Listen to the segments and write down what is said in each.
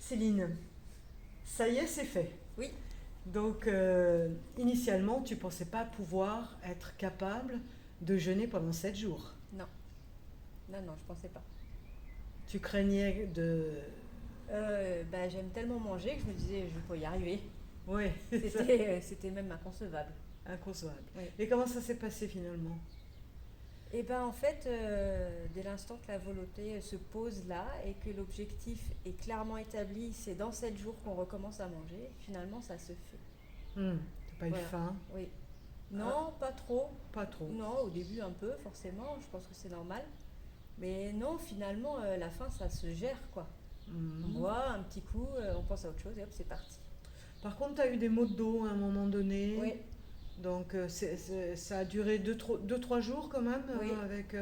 Céline, ça y est, c'est fait. Oui, Donc, initialement, tu ne pensais pas pouvoir être capable de jeûner pendant 7 jours. non, non, je pensais pas. Tu craignais de... J'aime tellement manger que je me disais, je vais pas y arriver. Oui, ça, C'était même inconcevable. inconcevable. Oui. Et comment ça s'est passé finalement? Et en fait, dès l'instant que la volonté se pose là et que l'objectif est clairement établi, c'est dans 7 jours qu'on recommence à manger, finalement ça se fait. T'as pas eu Voilà, faim? oui. Ah, Non, pas trop. pas trop. Non, au début un peu, forcément, je pense que c'est normal. Mais non, finalement, la faim, ça se gère, quoi. On Mhm. boit un petit coup, on pense à autre chose et hop, c'est parti. Par contre, tu as eu des maux de dos à un moment donné. Oui, Donc, ça a duré 2-3 jours quand même, oui, avec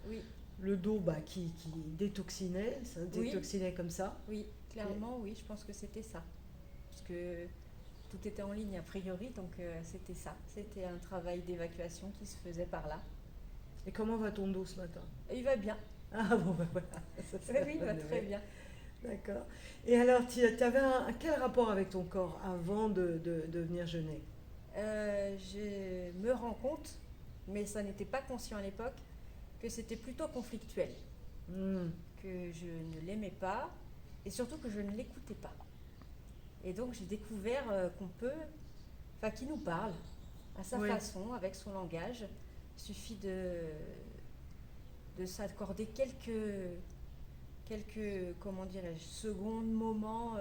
oui, le dos qui détoxinait. Ça oui, détoxinait comme ça. oui, Et- clairement, oui, je pense que c'était ça. Parce que tout était en ligne a priori, donc c'était ça. C'était un travail d'évacuation qui se faisait par là. Et comment va ton dos ce matin? Et il va bien. Ah bon, bah voilà, ça Oui, c'est la oui, il va bonne très nouvelle. bien. D'accord. Et alors, tu avais quel rapport avec ton corps avant de venir jeûner? Je me rends compte, mais ça n'était pas conscient à l'époque, que c'était plutôt conflictuel, Hmm, que je ne l'aimais pas et surtout que je ne l'écoutais pas. Et donc j'ai découvert qu'on peut, enfin qu'il nous parle à sa oui, façon, avec son langage. Il suffit de s'accorder quelques, comment dirais-je, secondes, moments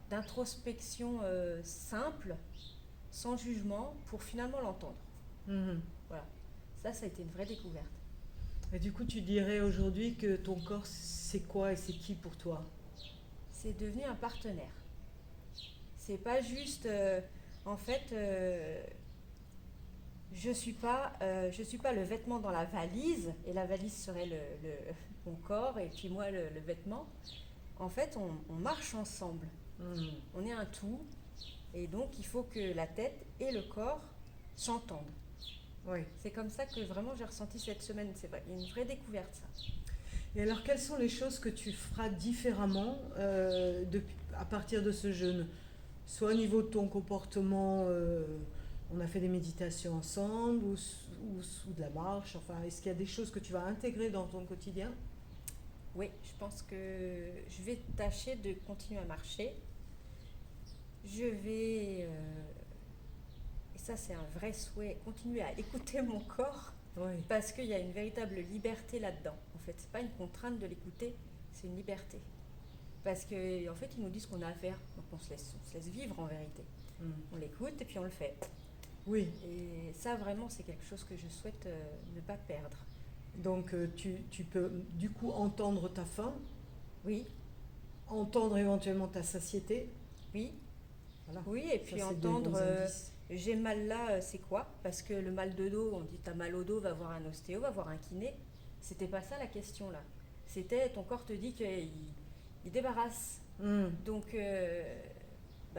d'introspection simple, sans jugement, pour finalement l'entendre. mhm. Voilà. Ça a été une vraie découverte. Et du coup, tu dirais aujourd'hui que ton corps, c'est quoi et c'est qui pour toi? C'est devenu un partenaire. C'est pas juste, en fait, je suis pas le vêtement dans la valise et la valise serait mon corps et puis moi le vêtement. En fait, on marche ensemble. Hmm, On est un tout et donc il faut que la tête et le corps s'entendent. oui. C'est comme ça que vraiment j'ai ressenti cette semaine. C'est vrai, il y a une vraie découverte ça. Et alors, quelles sont les choses que tu feras différemment à partir de ce jeûne? Soit au niveau de ton comportement, on a fait des méditations ensemble, ou de la marche, enfin, est-ce qu'il y a des choses que tu vas intégrer dans ton quotidien? Oui, je pense que je vais tâcher de continuer à marcher. Je vais, et ça c'est un vrai souhait, continuer à écouter mon corps Oui. parce qu'il y a une véritable liberté là-dedans. En fait, c'est pas une contrainte de l'écouter, c'est une liberté. Parce qu'en fait, ils nous disent ce qu'on a à faire, donc on se laisse vivre en vérité. Hmm. On l'écoute et puis on le fait. Oui, Et ça, vraiment, c'est quelque chose que je souhaite ne pas perdre. donc tu peux du coup entendre ta faim, Oui, entendre éventuellement ta satiété. oui, Voilà, oui, et ça puis c'est des entendre bons indices. j'ai mal là, c'est quoi? Parce que le mal de dos, on dit t'as mal au dos, va voir un ostéo, va voir un kiné. C'était pas ça la question là. C'était ton corps te dit qu'il débarrasse. Hmm. Donc,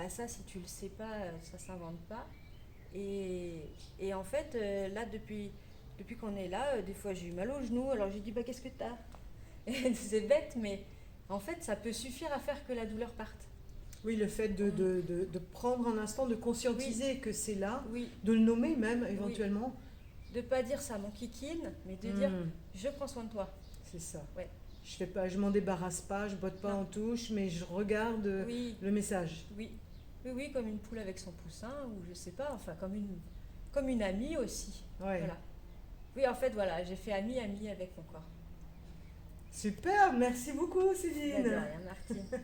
ça, si tu le sais pas, ça s'invente pas. Et en fait, là, depuis qu'on est là, des fois j'ai eu mal au genou, alors j'ai dit, bah qu'est-ce que t'as? Et c'est bête, mais en fait, ça peut suffire à faire que la douleur parte. Oui, le fait On- de prendre un instant, de Oui, conscientiser que c'est là, oui, de le nommer même oui. éventuellement. De pas dire ça mon kikine, mais de dire, Hmm, je prends soin de toi. c'est ça. Ouais. Je fais pas, je m'en débarrasse pas, je botte pas Non. en touche, mais je regarde Oui, le message. oui. Oui, oui, comme une poule avec son poussin, ou je sais pas, enfin, comme une amie aussi. Ouais. Voilà. Oui, en fait, voilà, j'ai fait ami avec mon corps. Super, merci beaucoup Bah, de Céline. rien, Martine.